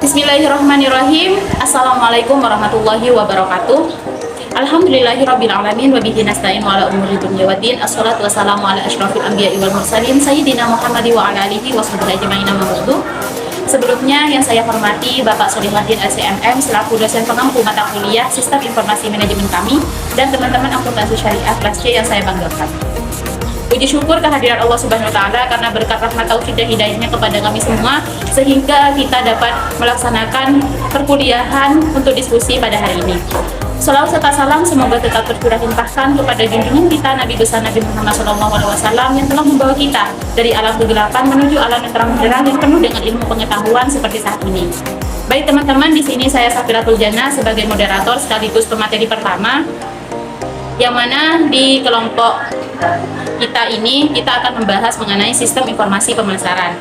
Bismillahirrahmanirrahim. Assalamualaikum warahmatullahi wabarakatuh. Alhamdulillahirabbil alamin wa bihi nasta'in wa ala umuri dunya waddin. Assalatu wassalamu ala asyrafil anbiya'i wal mursalin sayyidina Muhammad wa ala alihi washabbihi ajmain amma ba'du. Sebelumnya yang saya hormati Bapak Solihuddin LCMM selaku dosen pengampu mata kuliah Sistem Informasi Manajemen kami dan teman-teman akuntansi syariah kelas C yang saya banggakan. Puji syukur kehadiran Allah Subhanahu wa taala karena berkat rahmat taufik dan hidayahnya kepada kami semua sehingga kita dapat melaksanakan perkuliahan untuk diskusi pada hari ini. Shalawat serta salam semoga tetap tercurah limpahkan kepada junjungan kita Nabi besar Nabi Muhammad SAW yang telah membawa kita dari alam kegelapan menuju alam yang terang benderang yang penuh dengan ilmu pengetahuan seperti saat ini. Baik teman-teman, di sini saya Safiratul Jannah sebagai moderator sekaligus pemateri pertama, yang mana di kelompok kita ini kita akan membahas mengenai sistem informasi pemasaran.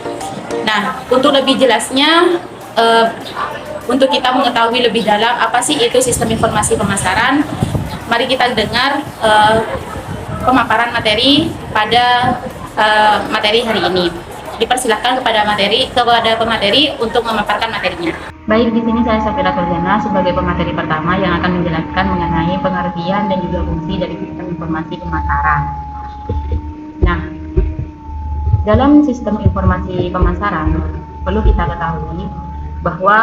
Nah, untuk lebih jelasnya, untuk kita mengetahui lebih dalam apa sih itu sistem informasi pemasaran, mari kita dengar pemaparan materi pada materi hari ini. Dipersilahkan kepada pemateri untuk memaparkan materinya. Baik, di sini saya Safiratul Jannah sebagai pemateri pertama yang akan menjelaskan mengenai pengertian dan juga fungsi dari sistem informasi pemasaran. Nah, dalam sistem informasi pemasaran perlu kita ketahui bahwa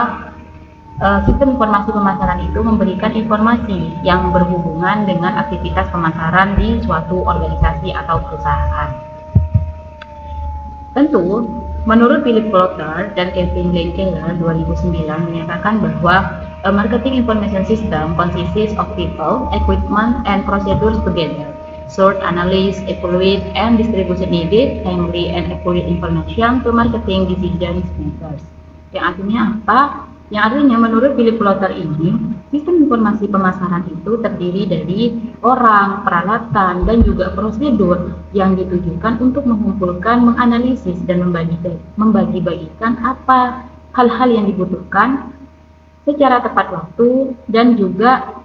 sistem informasi pemasaran itu memberikan informasi yang berhubungan dengan aktivitas pemasaran di suatu organisasi atau perusahaan. Tentu, menurut Philip Kotler dan Kevin Lenkela 2009 menyatakan bahwa a marketing information system consists of people, equipment, and procedures together. Sort, analyze, evaluate, and distribution needed, timely and accurate information to marketing decision makers. Yang artinya apa? Yang artinya menurut Philip Kotler ini, sistem informasi pemasaran itu terdiri dari orang, peralatan, dan juga prosedur yang ditujukan untuk mengumpulkan, menganalisis, dan membagi-bagikan apa hal-hal yang dibutuhkan secara tepat waktu dan juga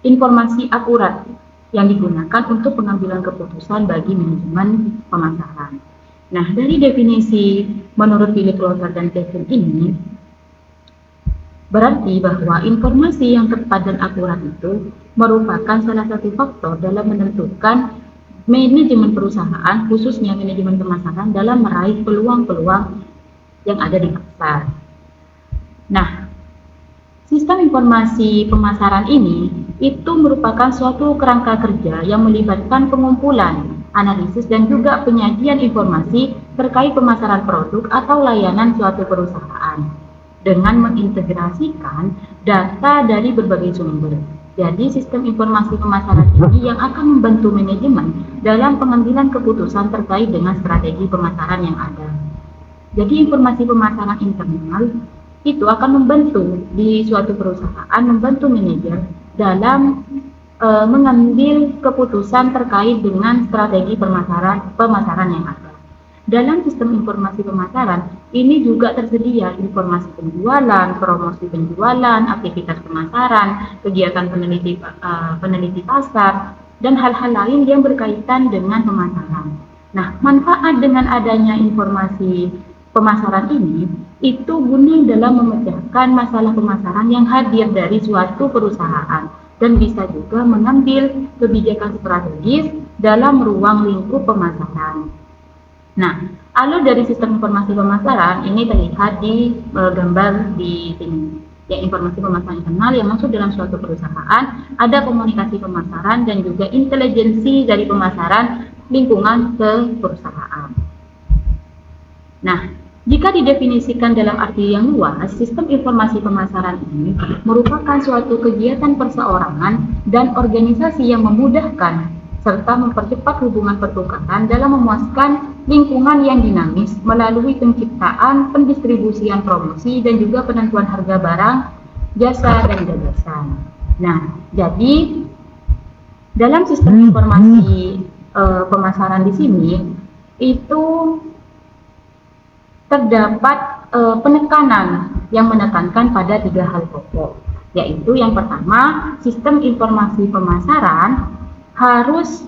informasi akurat yang digunakan untuk pengambilan keputusan bagi manajemen pemasaran. Nah, dari definisi menurut Philip Kotler dan Kevin ini, berarti bahwa informasi yang tepat dan akurat itu merupakan salah satu faktor dalam menentukan manajemen perusahaan, khususnya manajemen pemasaran, dalam meraih peluang-peluang yang ada di pasar. Nah, sistem informasi pemasaran ini itu merupakan suatu kerangka kerja yang melibatkan pengumpulan, analisis, dan juga penyajian informasi terkait pemasaran produk atau layanan suatu perusahaan dengan mengintegrasikan data dari berbagai sumber. Jadi sistem informasi pemasaran ini yang akan membantu manajemen dalam pengambilan keputusan terkait dengan strategi pemasaran yang ada. Jadi informasi pemasaran internal itu akan membantu di suatu perusahaan, membantu manajer dalam mengambil keputusan terkait dengan strategi pemasaran yang ada. Dalam sistem informasi pemasaran, ini juga tersedia informasi penjualan, promosi penjualan, aktivitas pemasaran, kegiatan peneliti pasar, dan hal-hal lain yang berkaitan dengan pemasaran. Nah, manfaat dengan adanya informasi pemasaran ini, itu guna dalam memecahkan masalah pemasaran yang hadir dari suatu perusahaan, dan bisa juga mengambil kebijakan strategis dalam ruang lingkup pemasaran. Nah, alur dari sistem informasi pemasaran ini terlihat di gambar di sini. Ya, informasi pemasaran internal yang masuk dalam suatu perusahaan, ada komunikasi pemasaran dan juga intelijensi dari pemasaran lingkungan ke perusahaan. Nah, jika didefinisikan dalam arti yang luas, sistem informasi pemasaran ini merupakan suatu kegiatan perseorangan dan organisasi yang memudahkan serta mempercepat hubungan pertukaran dalam memuaskan lingkungan yang dinamis melalui penciptaan, pendistribusian promosi, dan juga penentuan harga barang, jasa, dan gagasan. Nah, jadi dalam sistem informasi pemasaran di sini itu terdapat penekanan yang menekankan pada 3 hal pokok, yaitu yang pertama, sistem informasi pemasaran harus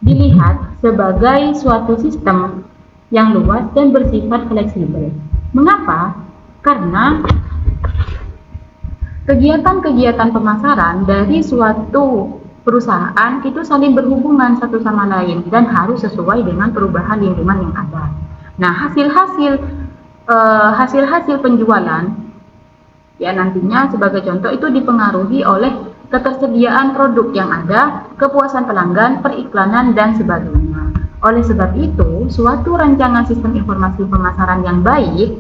dilihat sebagai suatu sistem yang luas dan bersifat fleksibel. Mengapa? Karena kegiatan-kegiatan pemasaran dari suatu perusahaan itu saling berhubungan satu sama lain dan harus sesuai dengan perubahan lingkungan yang ada. Nah, hasil-hasil penjualan ya nantinya sebagai contoh itu dipengaruhi oleh ketersediaan produk yang ada, kepuasan pelanggan, periklanan, dan sebagainya. Oleh sebab itu, suatu rancangan sistem informasi pemasaran yang baik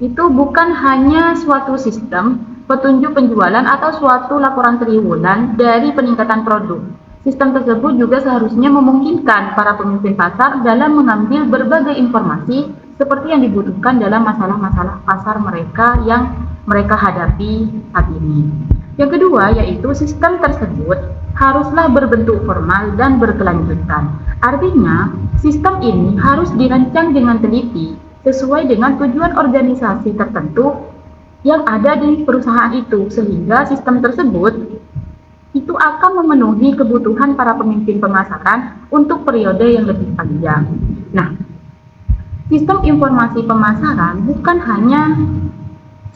itu bukan hanya suatu sistem petunjuk penjualan atau suatu laporan triwulan dari peningkatan produk. Sistem tersebut juga seharusnya memungkinkan para pemimpin pasar dalam mengambil berbagai informasi seperti yang dibutuhkan dalam masalah-masalah pasar mereka yang mereka hadapi saat ini. Yang kedua yaitu sistem tersebut haruslah berbentuk formal dan berkelanjutan. Artinya, sistem ini harus dirancang dengan teliti sesuai dengan tujuan organisasi tertentu yang ada di perusahaan itu, sehingga sistem tersebut itu akan memenuhi kebutuhan para pemimpin pemasaran untuk periode yang lebih panjang. Nah, sistem informasi pemasaran bukan hanya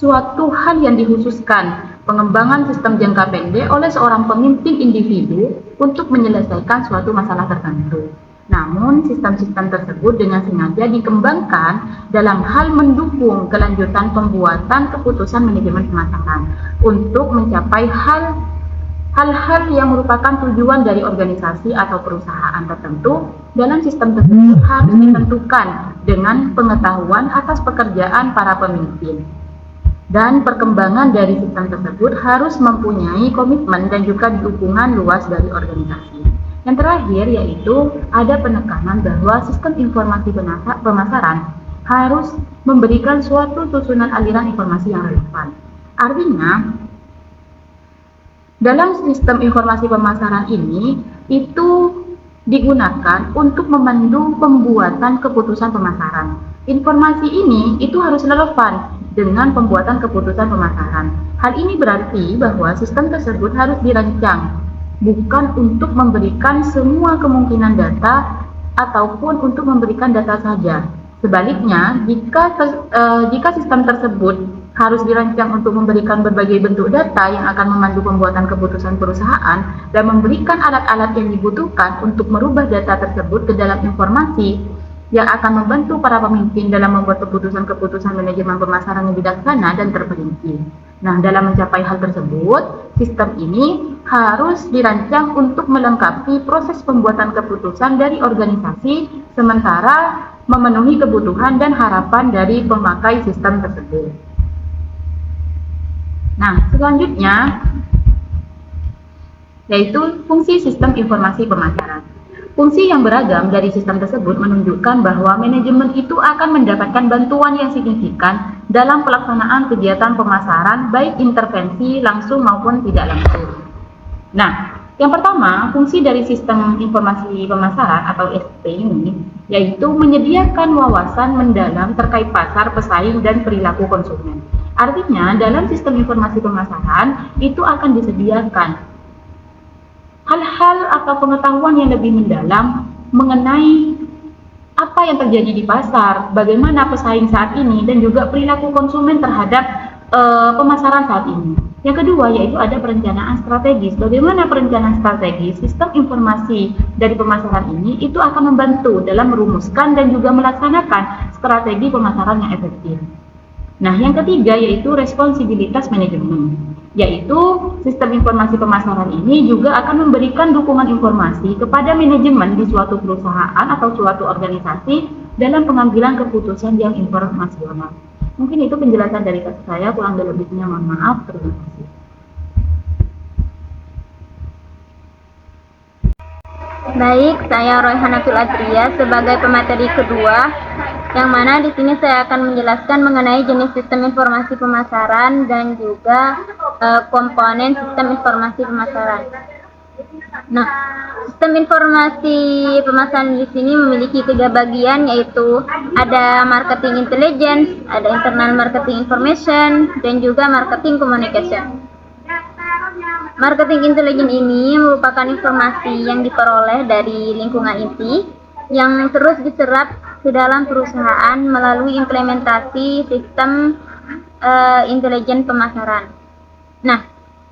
suatu hal yang dikhususkan pengembangan sistem jangka pendek oleh seorang pemimpin individu untuk menyelesaikan suatu masalah tertentu. Namun, sistem-sistem tersebut dengan sengaja dikembangkan dalam hal mendukung kelanjutan pembuatan keputusan manajemen pemasaran untuk mencapai hal-hal yang merupakan tujuan dari organisasi atau perusahaan tertentu. Dalam sistem tersebut harus ditentukan dengan pengetahuan atas pekerjaan para pemimpin. Dan perkembangan dari sistem tersebut harus mempunyai komitmen dan juga dukungan luas dari organisasi. Yang terakhir yaitu ada penekanan bahwa sistem informasi pemasaran harus memberikan suatu susunan aliran informasi yang relevan. Artinya, dalam sistem informasi pemasaran ini itu digunakan untuk memandu pembuatan keputusan pemasaran. Informasi ini itu harus relevan dengan pembuatan keputusan pemasaran. Hal ini berarti bahwa sistem tersebut harus dirancang bukan untuk memberikan semua kemungkinan data ataupun untuk memberikan data saja. Sebaliknya, jika sistem tersebut harus dirancang untuk memberikan berbagai bentuk data yang akan memandu pembuatan keputusan perusahaan dan memberikan alat-alat yang dibutuhkan untuk merubah data tersebut ke dalam informasi yang akan membantu para pemimpin dalam membuat keputusan-keputusan manajemen pemasaran yang bijaksana dan terperinci. Nah, dalam mencapai hal tersebut, sistem ini harus dirancang untuk melengkapi proses pembuatan keputusan dari organisasi sementara memenuhi kebutuhan dan harapan dari pemakai sistem tersebut. Nah, selanjutnya yaitu fungsi sistem informasi pemasaran. Fungsi yang beragam dari sistem tersebut menunjukkan bahwa manajemen itu akan mendapatkan bantuan yang signifikan dalam pelaksanaan kegiatan pemasaran, baik intervensi langsung maupun tidak langsung. Nah, yang pertama, fungsi dari sistem informasi pemasaran atau SP ini yaitu menyediakan wawasan mendalam terkait pasar, pesaing, dan perilaku konsumen. Artinya, dalam sistem informasi pemasaran itu akan disediakan hal-hal atau pengetahuan yang lebih mendalam mengenai apa yang terjadi di pasar, bagaimana pesaing saat ini, dan juga perilaku konsumen terhadap pemasaran saat ini. Yang kedua yaitu ada perencanaan strategis. Bagaimana perencanaan strategis sistem informasi dari pemasaran ini itu akan membantu dalam merumuskan dan juga melaksanakan strategi pemasaran yang efektif. Nah, yang ketiga yaitu responsibilitas manajemen, yaitu sistem informasi pemasaran ini juga akan memberikan dukungan informasi kepada manajemen di suatu perusahaan atau suatu organisasi dalam pengambilan keputusan yang informasional. Mungkin itu penjelasan dari saya, kurang lebihnya mohon maaf. Terima kasih. Baik, saya Royhanatul Adria sebagai pemateri kedua, yang mana di sini saya akan menjelaskan mengenai jenis sistem informasi pemasaran dan juga komponen sistem informasi pemasaran. Nah, sistem informasi pemasaran di sini memiliki 3 bagian, yaitu ada marketing intelligence, ada internal marketing information, dan juga marketing communication. Marketing intelligence ini merupakan informasi yang diperoleh dari lingkungan inti yang terus diserap ke dalam perusahaan melalui implementasi sistem intelijen pemasaran. Nah,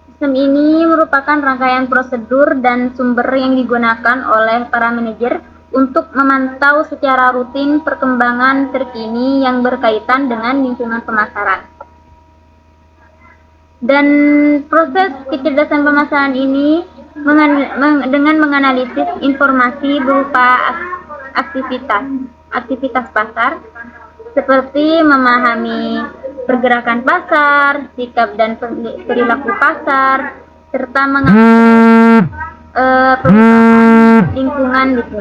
sistem ini merupakan rangkaian prosedur dan sumber yang digunakan oleh para manajer untuk memantau secara rutin perkembangan terkini yang berkaitan dengan lingkungan pemasaran. Dan proses kecerdasan pemasaran ini dengan menganalisis informasi berupa aktivitas pasar, seperti memahami pergerakan pasar, sikap dan perilaku pasar, serta mengamati perubahan lingkungan gitu.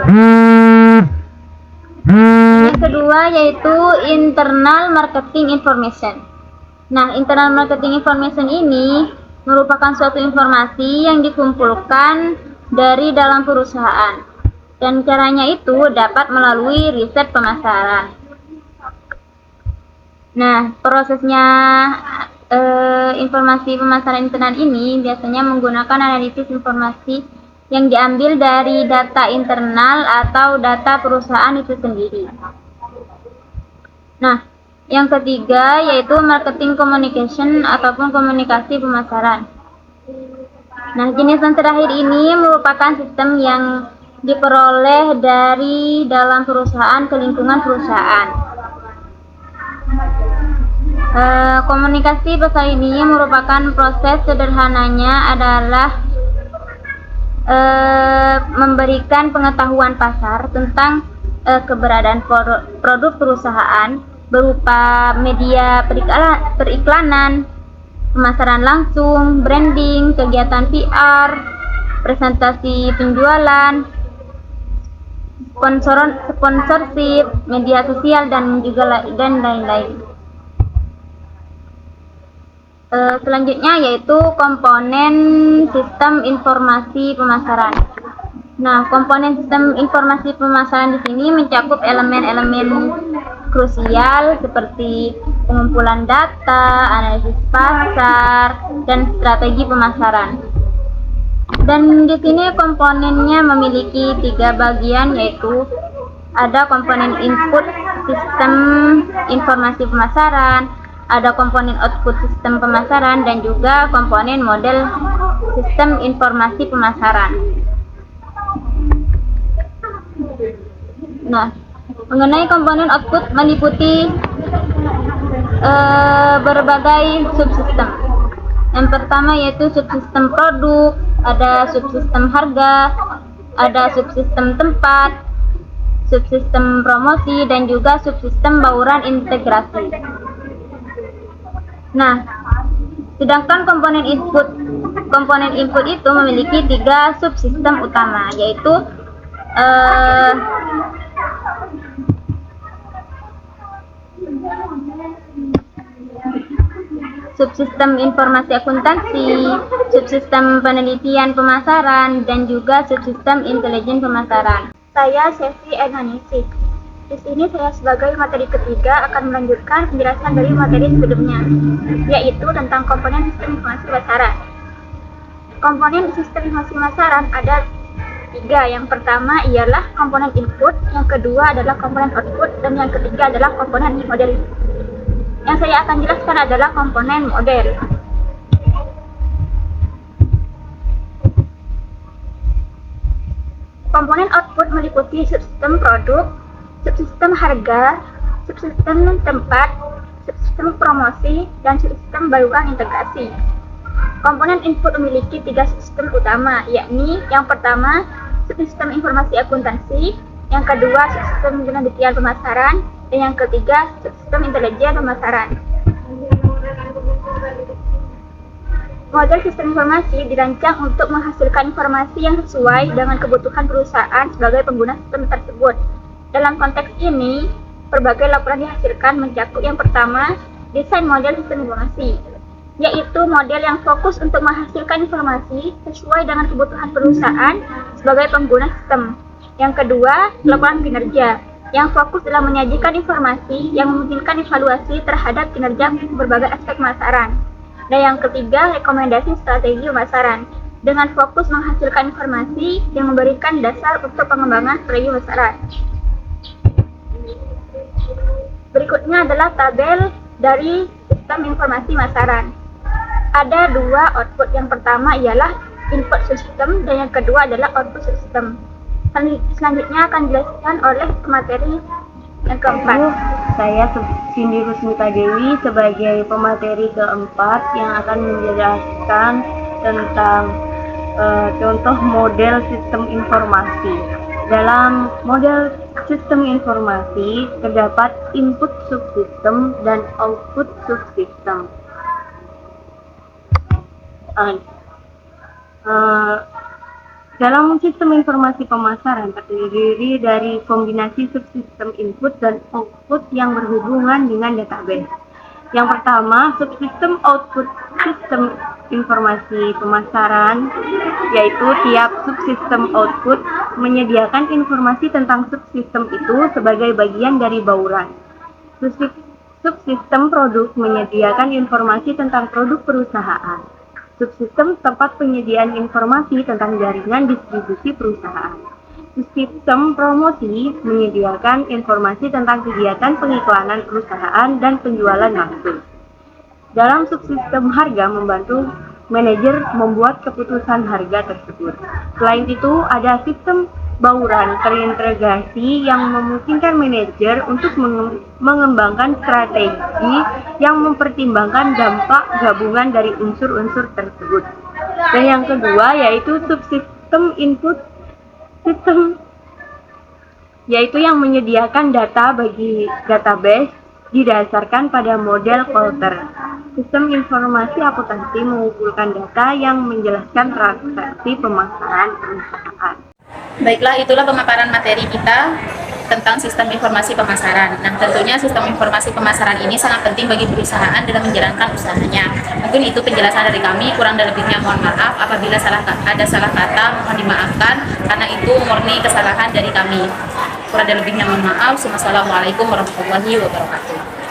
Yang kedua yaitu internal marketing information. Nah, internal marketing information ini merupakan suatu informasi yang dikumpulkan dari dalam perusahaan, dan caranya itu dapat melalui riset pemasaran. Nah, prosesnya informasi pemasaran internal ini biasanya menggunakan analisis informasi yang diambil dari data internal atau data perusahaan itu sendiri. Nah, yang ketiga yaitu marketing communication ataupun komunikasi pemasaran. Nah, jenis yang terakhir ini merupakan sistem yang diperoleh dari dalam perusahaan ke lingkungan perusahaan. Komunikasi pasar ini merupakan proses sederhananya adalah memberikan pengetahuan pasar tentang keberadaan produk perusahaan berupa media periklanan, pemasaran langsung, branding, kegiatan PR, presentasi penjualan, sponsorship, media sosial, dan lain-lain. Selanjutnya yaitu komponen sistem informasi pemasaran. Nah, komponen sistem informasi pemasaran di sini mencakup elemen-elemen krusial seperti pengumpulan data, analisis pasar, dan strategi pemasaran. Dan di sini komponennya memiliki 3 bagian, yaitu ada komponen input sistem informasi pemasaran, ada komponen output sistem pemasaran, dan juga komponen model sistem informasi pemasaran. Nah, mengenai komponen output meliputi berbagai subsistem. Yang pertama yaitu subsistem produk, ada subsistem harga, ada subsistem tempat, subsistem promosi, dan juga subsistem bauran integrasi. Nah, sedangkan komponen input itu memiliki 3 subsistem utama, yaitu subsistem informasi akuntansi, subsistem penelitian pemasaran, dan juga subsistem intelijen pemasaran. Saya Sevi Enhanisi. Di sini saya sebagai materi ketiga akan melanjutkan penjelasan dari materi sebelumnya, yaitu tentang komponen sistem informasi pemasaran. Komponen sistem informasi pemasaran ada 3. Yang pertama ialah komponen input, yang kedua adalah komponen output, dan yang ketiga adalah komponen model. Yang saya akan jelaskan adalah komponen model. Komponen output meliputi subsistem produk, subsistem harga, subsistem tempat, subsistem promosi, dan subsistem bauran integrasi. Komponen input memiliki 3 sistem utama, yakni yang pertama subsistem informasi akuntansi, yang kedua subsistem penelitian pemasaran, dan yang ketiga subsistem intelijen pemasaran. Model sistem informasi dirancang untuk menghasilkan informasi yang sesuai dengan kebutuhan perusahaan sebagai pengguna sistem tersebut. Dalam konteks ini, berbagai laporan dihasilkan mencakup yang pertama, desain model sistem informasi, yaitu model yang fokus untuk menghasilkan informasi sesuai dengan kebutuhan perusahaan sebagai pengguna sistem. Yang kedua, laporan kinerja, yang fokus dalam menyajikan informasi yang memungkinkan evaluasi terhadap kinerja berbagai aspek pemasaran. Dan yang ketiga, rekomendasi strategi pemasaran, dengan fokus menghasilkan informasi yang memberikan dasar untuk pengembangan strategi pemasaran. Berikutnya adalah tabel dari subsistem informasi pemasaran. Ada dua output, yang pertama ialah input subsistem dan yang kedua adalah output subsistem. Selanjutnya akan dijelaskan oleh pemateri yang keempat. Saya Cindy Rusmita Dewi sebagai pemateri keempat yang akan menjelaskan tentang contoh model sistem informasi. Dalam model sistem informasi terdapat input subsistem dan output subsistem. Dalam sistem informasi pemasaran terdiri dari kombinasi subsistem input dan output yang berhubungan dengan database. Yang pertama, subsistem output sistem informasi pemasaran, yaitu tiap subsistem output menyediakan informasi tentang subsistem itu sebagai bagian dari bauran. Subsistem produk menyediakan informasi tentang produk perusahaan. Subsistem tempat penyediaan informasi tentang jaringan distribusi perusahaan. Subsistem promosi menyediakan informasi tentang kegiatan pengiklanan perusahaan dan penjualan langsung. Dalam subsistem harga membantu manajer membuat keputusan harga tersebut. Selain itu, ada sistem bauran terintegrasi yang memungkinkan manajer untuk mengembangkan strategi yang mempertimbangkan dampak gabungan dari unsur-unsur tersebut. Dan yang kedua yaitu subsistem input sistem, yaitu yang menyediakan data bagi database didasarkan pada model Coulter. Sistem informasi akuntansi mengumpulkan data yang menjelaskan transaksi pemasaran perusahaan. Baiklah, itulah pemaparan materi kita tentang sistem informasi pemasaran. Nah, tentunya sistem informasi pemasaran ini sangat penting bagi perusahaan dalam menjalankan usahanya. Mungkin itu penjelasan dari kami, kurang dan lebihnya mohon maaf. Apabila ada salah kata, mohon dimaafkan, karena itu murni kesalahan dari kami. Kurang dan lebihnya mohon maaf. Wassalamualaikum warahmatullahi wabarakatuh.